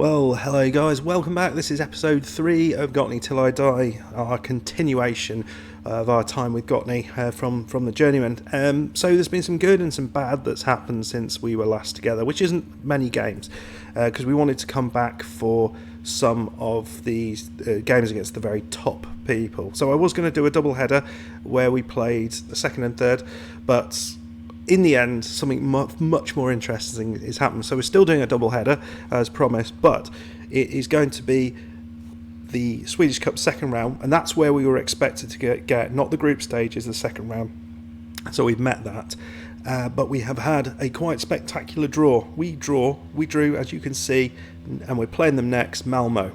Well, hello guys, welcome back. This is episode 3 of Gottne Till I Die, our continuation of our time with Gottne from the Journeyman. So there's been some good and some bad that's happened since we were last together, which isn't many games, because we wanted to come back for some of these games against the very top people. So I was going to do a double header where we played the second and third, but in the end, something much more interesting is happening. So we're still doing a double header as promised, but it is going to be the Swedish Cup second round, and that's where we were expected to get not the group stages, the second round. So we've met that, but we have had a quite spectacular draw. We drew, as you can see, and we're playing them next, Malmo.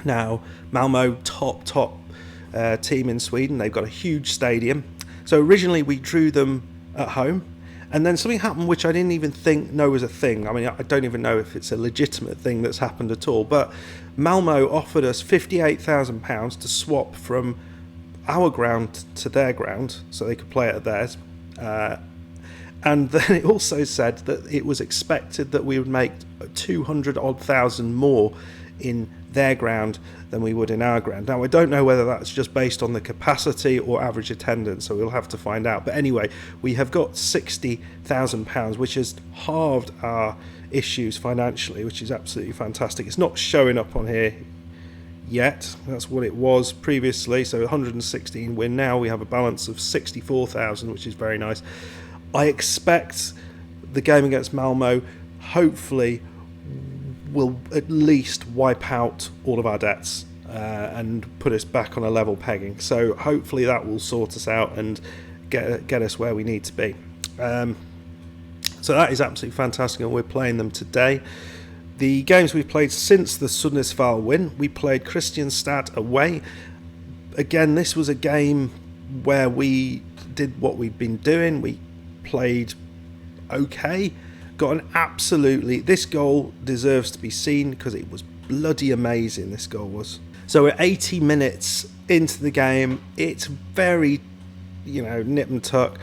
Now, Malmo, top team in Sweden. They've got a huge stadium. So originally we drew them at home, and then something happened which I didn't even know was a thing. I mean, I don't even know if it's a legitimate thing that's happened at all, but Malmo offered us £58,000 to swap from our ground to their ground so they could play at theirs, and then it also said that it was expected that we would make 200,000 more in their ground than we would in our ground. Now, I don't know whether that's just based on the capacity or average attendance, so we'll have to find out. But anyway, we have got £60,000, which has halved our issues financially, which is absolutely fantastic. It's not showing up on here yet. That's what it was previously, so 116 win. Now we have a balance of 64,000, which is very nice. I expect the game against Malmo hopefully will at least wipe out all of our debts and put us back on a level pegging. So hopefully that will sort us out and get us where we need to be. So that is absolutely fantastic, and we're playing them today. The games we've played since the Sundsvall win, we played Kristianstad away. Again, this was a game where we did what we've been doing. We played okay. This goal deserves to be seen because it was bloody amazing, this goal was. So we're 80 minutes into the game. It's very, nip and tuck.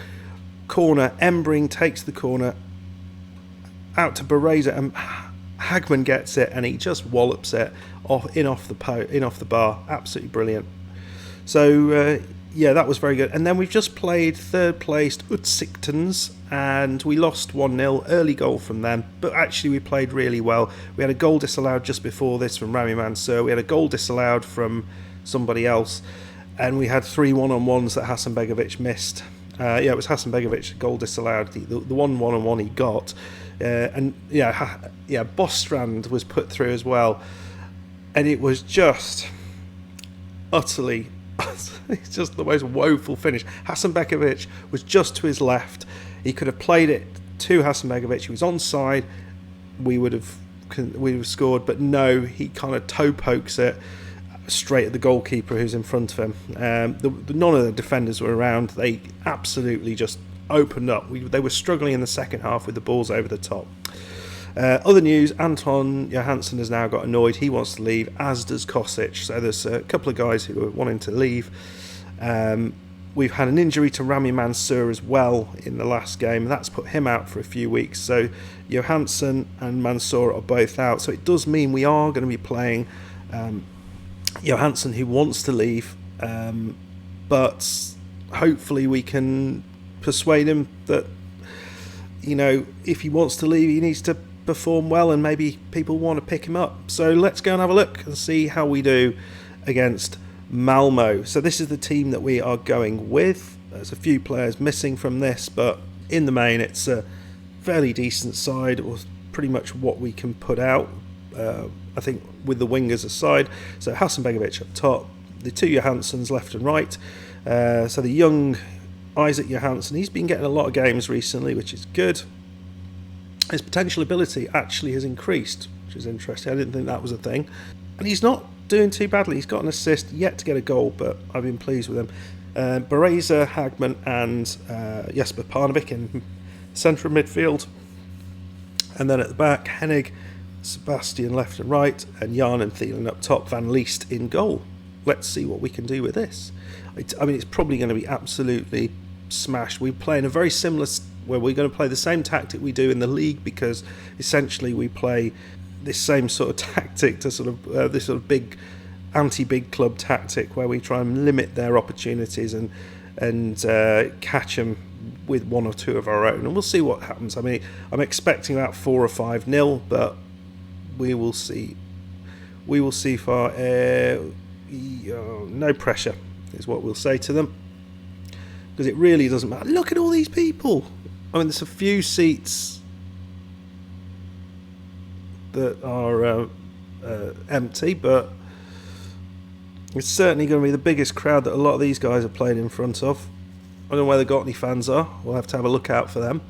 Corner, Embring takes the corner out to Bereza, and Hagman gets it and he just wallops it off the bar. Absolutely brilliant. So that was very good. And then we've just played third placed Utsiktens, and we lost 1-0, early goal from them, but actually we played really well. We had a goal disallowed just before this from Rami Mansour, we had a goal disallowed from somebody else, and we had 3 one-on-ones that Hasanbegovic missed. It was Hasanbegovic, goal disallowed, the one one-on-one he got, Bostrand was put through as well, and it was just utterly it's just the most woeful finish. Hasanbegovic was just to his left. He could have played it to Hasanbegovic. He was onside. We would have scored, but no, he kind of toe pokes it straight at the goalkeeper who's in front of him. None of the defenders were around. They absolutely just opened up. They were struggling in the second half with the balls over the top. Other news, Anton Johansson has now got annoyed. He wants to leave, as does Kosic. So there's a couple of guys who are wanting to leave. We've had an injury to Rami Mansour as well in the last game. That's put him out for a few weeks. So Johansson and Mansour are both out. So it does mean we are going to be playing Johansson, who wants to leave. But hopefully we can persuade him that, if he wants to leave, he needs to perform well, and maybe people want to pick him up. So let's go and have a look and see how we do against Malmo. So this is the team that we are going with. There's a few players missing from this, but in the main it's a fairly decent side, or pretty much what we can put out, I think, with the wingers aside. So Hasanbegovic up top, the two Johanssons left and right. So the young Isaac Johansson, he's been getting a lot of games recently, which is good. His potential ability actually has increased, which is interesting. I didn't think that was a thing. And he's not doing too badly. He's got an assist, yet to get a goal, but I've been pleased with him. Bereza, Hagman and Jesper Parnevik in centre of midfield. And then at the back, Hennig, Sebastian left and right, and Jan and Thielen up top, Van Leest in goal. Let's see what we can do with this. It's probably going to be absolutely smashed. We're playing a very similar, where we're going to play the same tactic we do in the league, because essentially we play this same sort of tactic to sort of this sort of big anti-big club tactic where we try and limit their opportunities and catch them with one or two of our own, and we'll see what happens. I mean, I'm expecting about 4 or 5-0, but we will see. We will see. For no pressure is what we'll say to them, because it really doesn't matter. Look at all these people. I mean, there's a few seats that are empty, but it's certainly going to be the biggest crowd that a lot of these guys are playing in front of. I don't know where the Gottne fans are. We'll have to have a look out for them.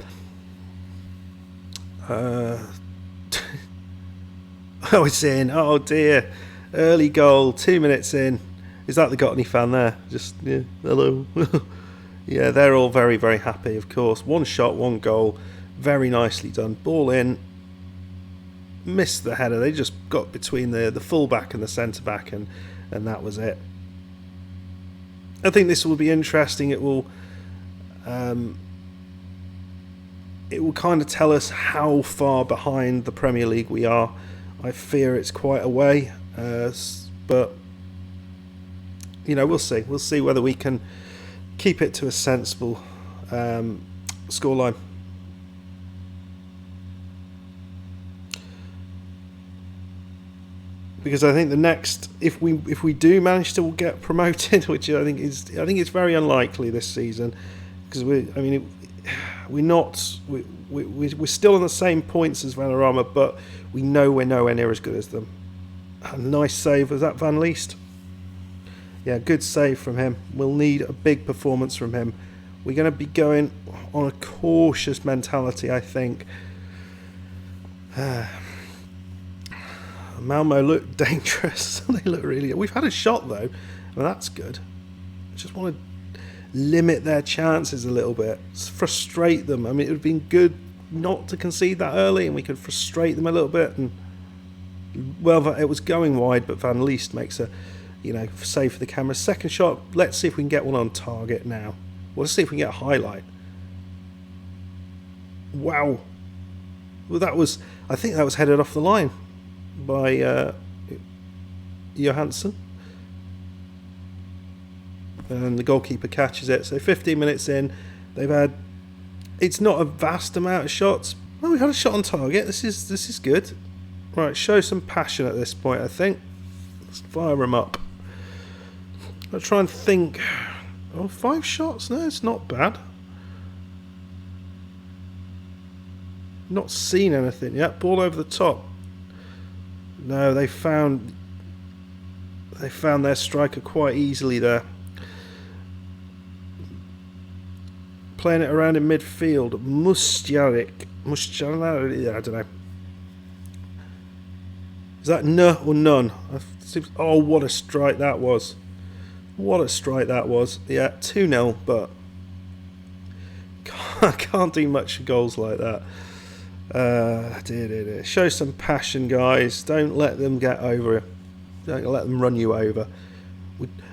Oh, it's in. Oh dear. Early goal, 2 minutes in. Is that the Gottne fan there? Just, yeah, hello. Yeah, they're all very, very happy, of course. 1 shot, 1 goal. Very nicely done. Ball in. Missed the header. They just got between the full-back and the centre-back, and that was it. I think this will be interesting. It will kind of tell us how far behind the Premier League we are. I fear it's quite a way, but we'll see. We'll see whether we can keep it to a sensible scoreline. Because I think the next, if we do manage to get promoted, which I think it's very unlikely this season, because we're still on the same points as Vanarmo, but we know we're nowhere near as good as them. A nice save, was that Van Leest? Yeah, good save from him. We'll need a big performance from him. We're going to be going on a cautious mentality, I think. Malmo look dangerous. They look really good. We've had a shot though, and that's good. I just want to limit their chances a little bit, frustrate them. I mean, it would have been good not to concede that early, and we could frustrate them a little bit. And well, it was going wide, but Van Leest makes a save for the camera. Second shot. Let's see if we can get one on target now. Well, let's see if we can get a highlight. Wow. Well, I think that was headed off the line by Johansson, and the goalkeeper catches it. So 15 minutes in, it's not a vast amount of shots. Well, we've had a shot on target. This is good. Right, show some passion at this point, I think. Let's fire them up. I'll try and think. 5 shots? No, it's not bad. Not seen anything yet. Ball over the top. No, they found their striker quite easily there. Playing it around in midfield. Mustiaric, I don't know. Is that n or none? Oh, what a strike that was. What a strike that was. Yeah, 2-0, but I can't do much for goals like that. Show some passion, guys. Don't let them get over it. Don't let them run you over.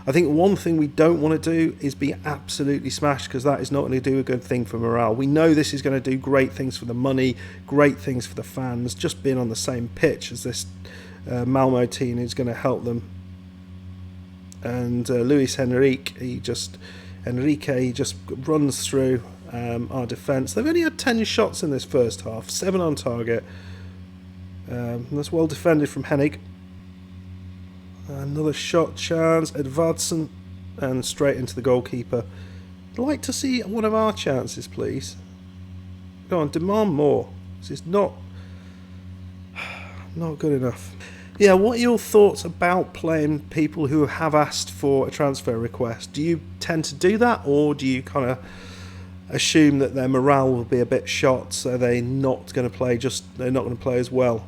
I think one thing we don't want to do is be absolutely smashed, because that is not going to do a good thing for morale. We know this is going to do great things for the money, great things for the fans. Just being on the same pitch as this Malmo team is going to help them. And Luis Enrique, he just runs through our defence. They've only had 10 shots in this first half, 7 on target. That's well defended from Hennig. Another shot chance, Edvardsen, and straight into the goalkeeper. I'd like to see one of our chances, please. Go on, demand more. This is not good enough. Yeah, what are your thoughts about playing people who have asked for a transfer request? Do you tend to do that, or do you kind of assume that their morale will be a bit shot, so they're not going to play as well?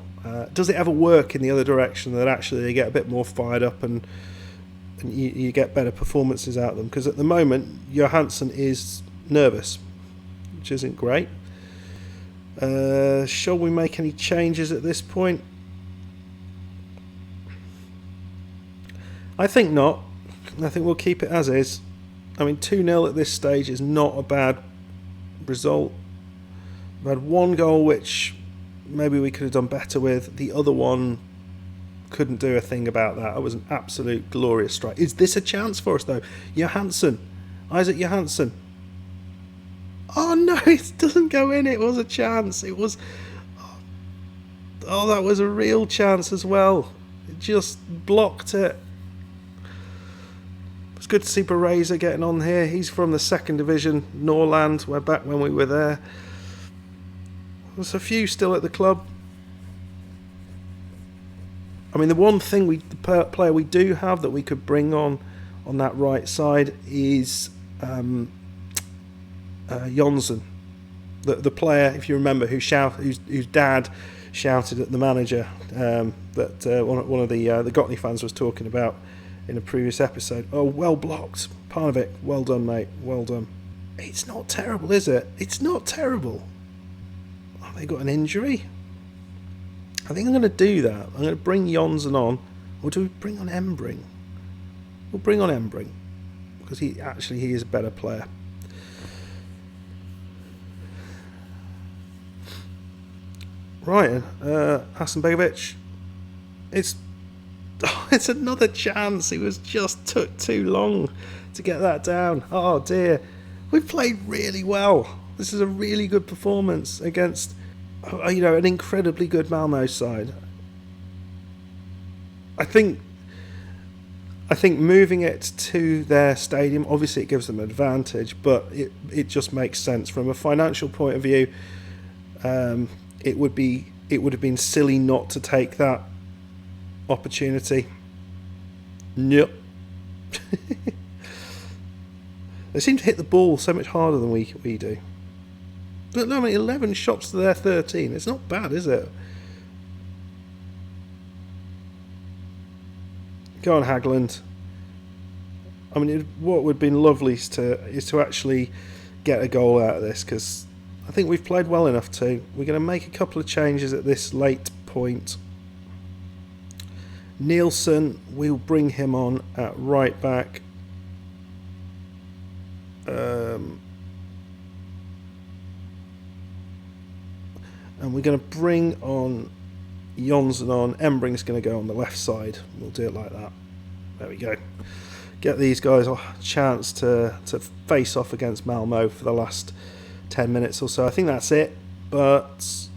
Does it ever work in the other direction, that actually they get a bit more fired up and you get better performances out of them? Because at the moment, Johansson is nervous, which isn't great. Shall we make any changes at this point? I think not. I think we'll keep it as is. I mean, 2-0 at this stage is not a bad result. We've had one goal which maybe we could have done better with. The other one couldn't do a thing about that. It was an absolute glorious strike. Is this a chance for us though? Isaac Johansson. Oh no, it doesn't go in. It was a chance. It was... Oh, that was a real chance as well. It just blocked it. It's good to see Bereza getting on here. He's from the 2nd Division, Norrland. We're back when we were there. There's a few still at the club. I mean, the one thing the player we do have that we could bring on that right side is Jonsson, the player, if you remember, whose dad shouted at the manager that one of the Gottne fans was talking about in a previous episode. Oh, well blocked, Parnevik. Well done, mate. Well done. It's not terrible, is it? It's not terrible. Oh, they got an injury. I think I'm going to do that. I'm going to bring Jonsson on. Or do we bring on Embring? We'll bring on Embring. Because he is a better player. Right, Hasanbegovic. It's another chance. It was just took too long to get that down. Oh dear. We've played really well. This is a really good performance against an incredibly good Malmo side. I think moving it to their stadium, obviously it gives them an advantage, but it just makes sense from a financial point of view. It would have been silly not to take that opportunity. Yep. They seem to hit the ball so much harder than we do. But no, I mean, 11 shots to their 13. It's not bad, is it? Go on, Hagland. I mean, what would have been lovely is to actually get a goal out of this, because I think we've played well enough to. We're going to make a couple of changes at this late point. Nielsen, we'll bring him on at right back. And we're going to bring on Jonsson on. Embring's going to go on the left side. We'll do it like that. There we go. Get these guys a chance to face off against Malmo for the last 10 minutes or so. I think that's it. But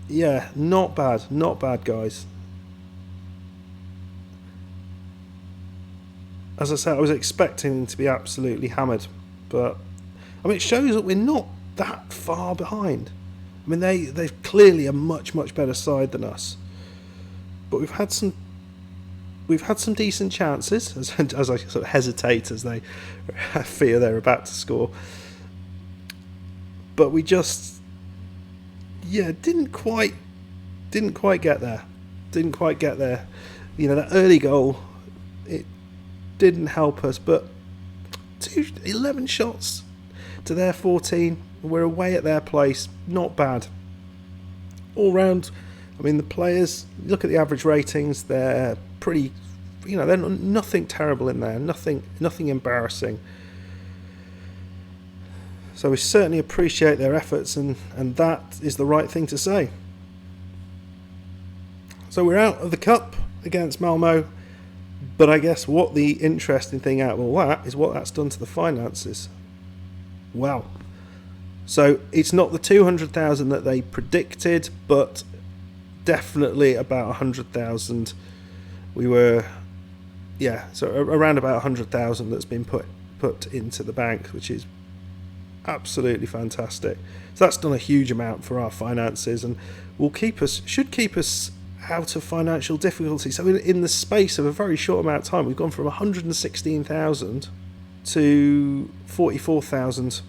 yeah, not bad, guys. As I said, I was expecting to be absolutely hammered, but I mean, it shows that we're not that far behind. I mean, they're clearly a much better side than us, but we've had some decent chances. As I sort of hesitate as they fear they're about to score. But we just, didn't quite get there. Didn't quite get there. That early goal, it didn't help us. But 11 shots to their 14. We're away at their place. Not bad. All round, I mean, the players, look at the average ratings. They're pretty, they're nothing terrible in there. Nothing embarrassing. So we certainly appreciate their efforts, and that is the right thing to say. So we're out of the cup against Malmo, but I guess what the interesting thing out of all that is what that's done to the finances. Wow. So it's not the 200,000 that they predicted, but definitely about 100,000. So around about 100,000 that's been put into the bank, which is absolutely fantastic. So that's done a huge amount for our finances, and should keep us out of financial difficulty. So in the space of a very short amount of time, we've gone from 116,000 to 44,000,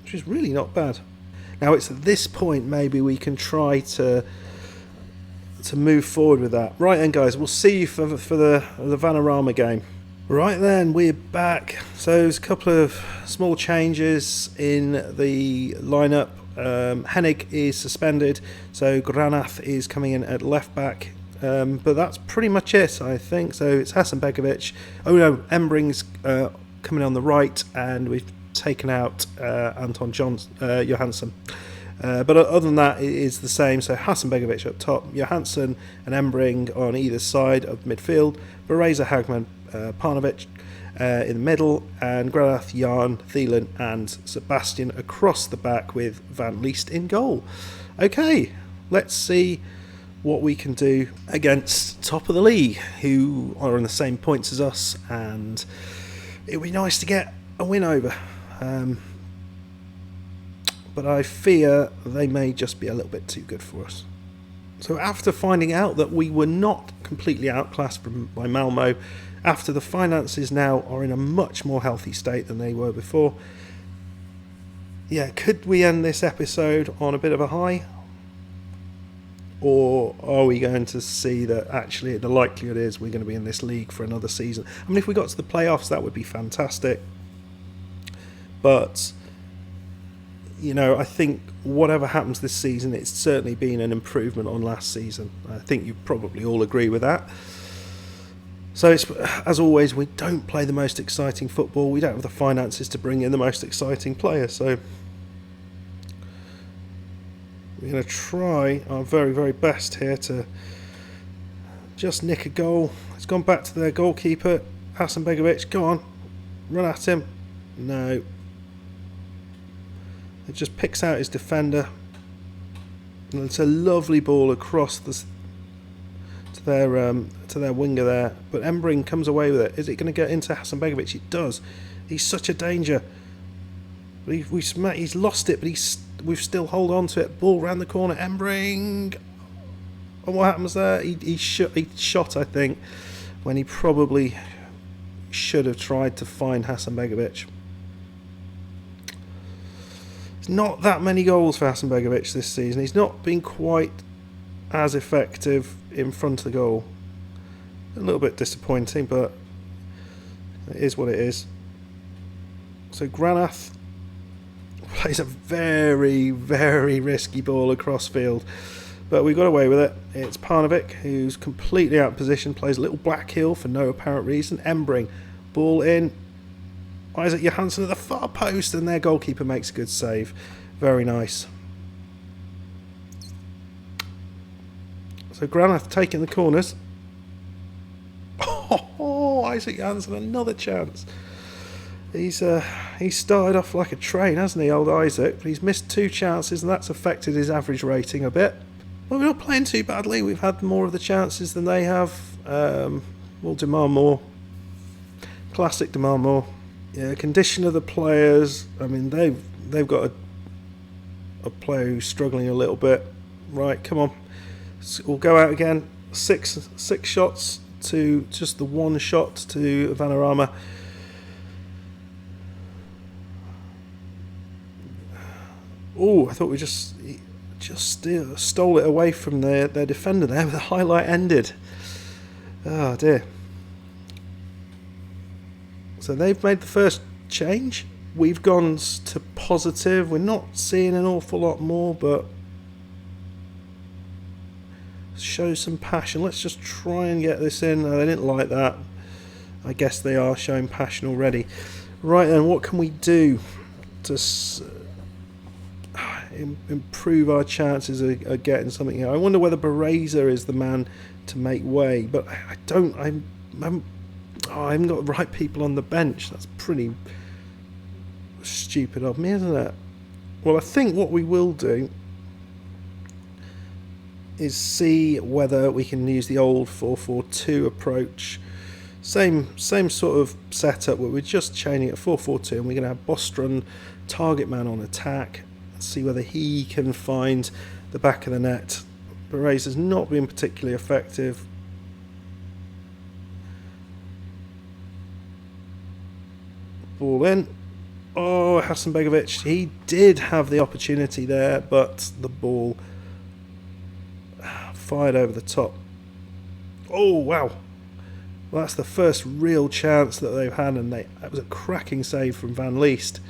which is really not bad. Now it's at this point maybe we can try to move forward with that. Right then, guys, we'll see you for the Vanarmo game. Right then, we're back. So there's a couple of small changes in the lineup. Hennig is suspended, so Gottne IF is coming in at left back. But that's pretty much it, I think. So it's Hasanbegovic. Oh no, Embring's coming on the right, and we've taken out Anton Johansson. But other than that, it is the same. So Hasanbegovic up top, Johansson and Embring on either side of midfield, Bereza, Hagman, Parnovic in the middle, and Granath, Jan, Thielen and Sebastian across the back with Van Leest in goal. Okay, let's see what we can do against top of the league, who are on the same points as us, and it would be nice to get a win over. But I fear they may just be a little bit too good for us. So after finding out that we were not completely outclassed by Malmo, after the finances now are in a much more healthy state than they were before, could we end this episode on a bit of a high? Or are we going to see that actually the likelihood is we're going to be in this league for another season? I mean, if we got to the playoffs, that would be fantastic. But, I think whatever happens this season, it's certainly been an improvement on last season. I think you probably all agree with that. So, as always, we don't play the most exciting football. We don't have the finances to bring in the most exciting player. So, we're going to try our very, very best here to just nick a goal. It's gone back to their goalkeeper, Hasanbegovic. Go on, run at him. No. It just picks out his defender. And it's a lovely ball across to their winger there. But Embring comes away with it. Is it going to get into Hasanbegovic? It does. He's such a danger. But he's lost it, but we've still hold on to it. Ball round the corner. Embring. And what happens there? He shot, I think, when he probably should have tried to find Hasanbegovic. Not that many goals for Hasanbegovic this season. He's not been quite as effective in front of the goal. A little bit disappointing, but it is what it is. So Granath plays a very, very risky ball across field, but we got away with it. It's Parnovic, who's completely out of position, plays a little black heel for no apparent reason. Embring, ball in. Isaac Johansson at the far post, and their goalkeeper makes a good save. Very nice. So Granath taking the corners. Oh, Isaac Johansson, another chance. He's started off like a train, hasn't he, old Isaac? But he's missed 2 chances, and that's affected his average rating a bit. Well, we're not playing too badly. We've had more of the chances than they have. We'll demand more. Classic demand more. Yeah, condition of the players. I mean, they've got a player who's struggling a little bit. Right, come on. So we'll go out again. Six shots to just the 1 shot to Vanarmo. Oh, I thought we just stole it away from their defender there. The highlight ended. Oh dear. So they've made the first change. We've gone to positive. We're not seeing an awful lot more, but show some passion. Let's just try and get this in. No, they didn't like that. I guess they are showing passion already. Right then, what can we do to improve our chances of getting something here? I wonder whether Bereza is the man to make way, but I haven't got the right people on the bench. That's pretty stupid of me, isn't it? Well, I think what we will do is see whether we can use the old 4-4-2 approach. Same sort of setup, where we're just chaining it 4-4-2, and we're going to have Bostrom, target man on attack. Let's see whether he can find the back of the net. Bereza's not been particularly effective. Ball in. Oh, Hasanbegovic, he did have the opportunity there, but the ball fired over the top. Oh, wow. Well, that's the first real chance that they've had, and that was a cracking save from Van Leest.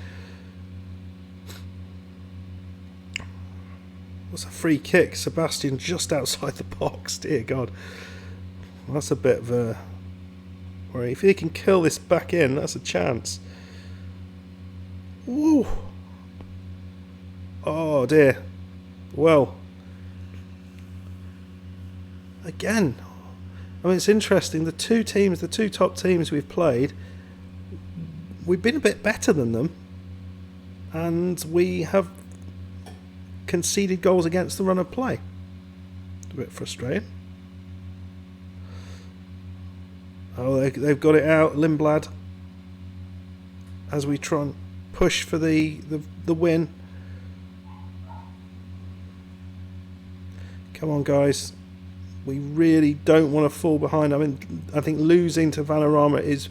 What's a free kick? Sebastian just outside the box. Dear God. Well, that's a bit of a worry. If he can kill this back in, that's a chance. Woo! Oh dear. Well, again, I mean, it's interesting. The two top teams we've played, we've been a bit better than them, and we have conceded goals against the run of play. It's a bit frustrating. Oh, they've got it out, Lindblad, as we try and push for the win. Come on, guys. We really don't want to fall behind. I mean, I think losing to Vanarmo is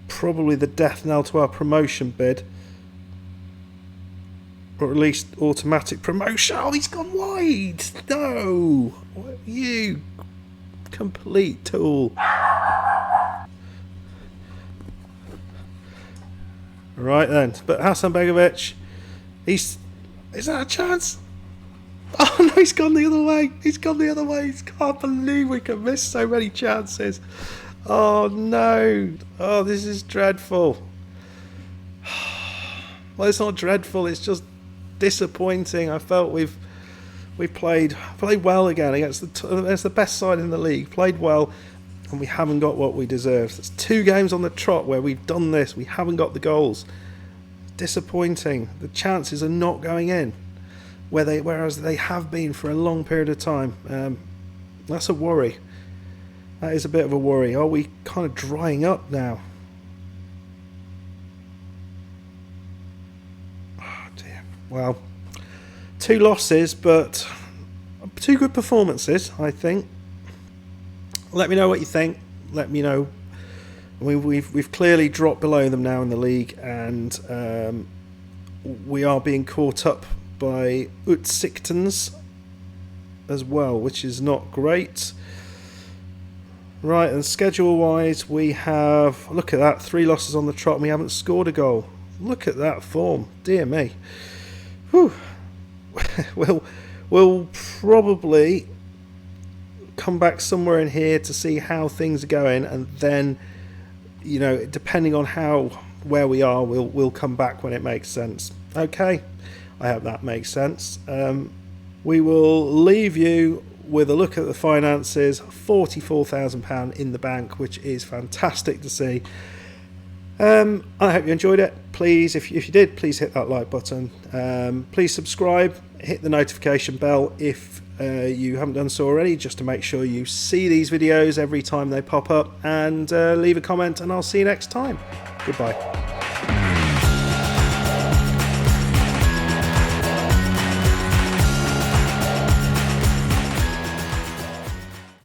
probably the death knell to our promotion bid. Or at least automatic promotion. Oh, he's gone wide. No. You complete tool. Right then. But Hasanbegovic, is that a chance? Oh no, he's gone the other way. He's gone the other way. Can't believe we can miss so many chances. Oh no. Oh, this is dreadful. Well, it's not dreadful. It's just disappointing. I felt we've played well again against the best side in the league. Played well, and we haven't got what we deserve. It's 2 games on the trot where we've done this. We haven't got the goals. Disappointing. The chances are not going in. Whereas they have been for a long period of time. That's a worry. That is a bit of a worry. Are we kind of drying up now? Oh dear. Well, 2 losses, but 2 good performances, I think. Let me know what you think. Let me know. We've clearly dropped below them now in the league, and we are being caught up by Utsikten as well, which is not great. Right, and schedule-wise, we have, look at that, 3 losses on the trot, and we haven't scored a goal. Look at that form, dear me. Whew. We'll probably come back somewhere in here to see how things are going, and then, you know, depending on where we are, we'll come back when it makes sense. Okay. I hope that makes sense. We will leave you with a look at the finances. £44,000 in the bank, which is fantastic to see. I hope you enjoyed it. Please, if you did, please hit that like button. Please subscribe, hit the notification bell if you haven't done so already, just to make sure you see these videos every time they pop up, and leave a comment, and I'll see you next time. Goodbye.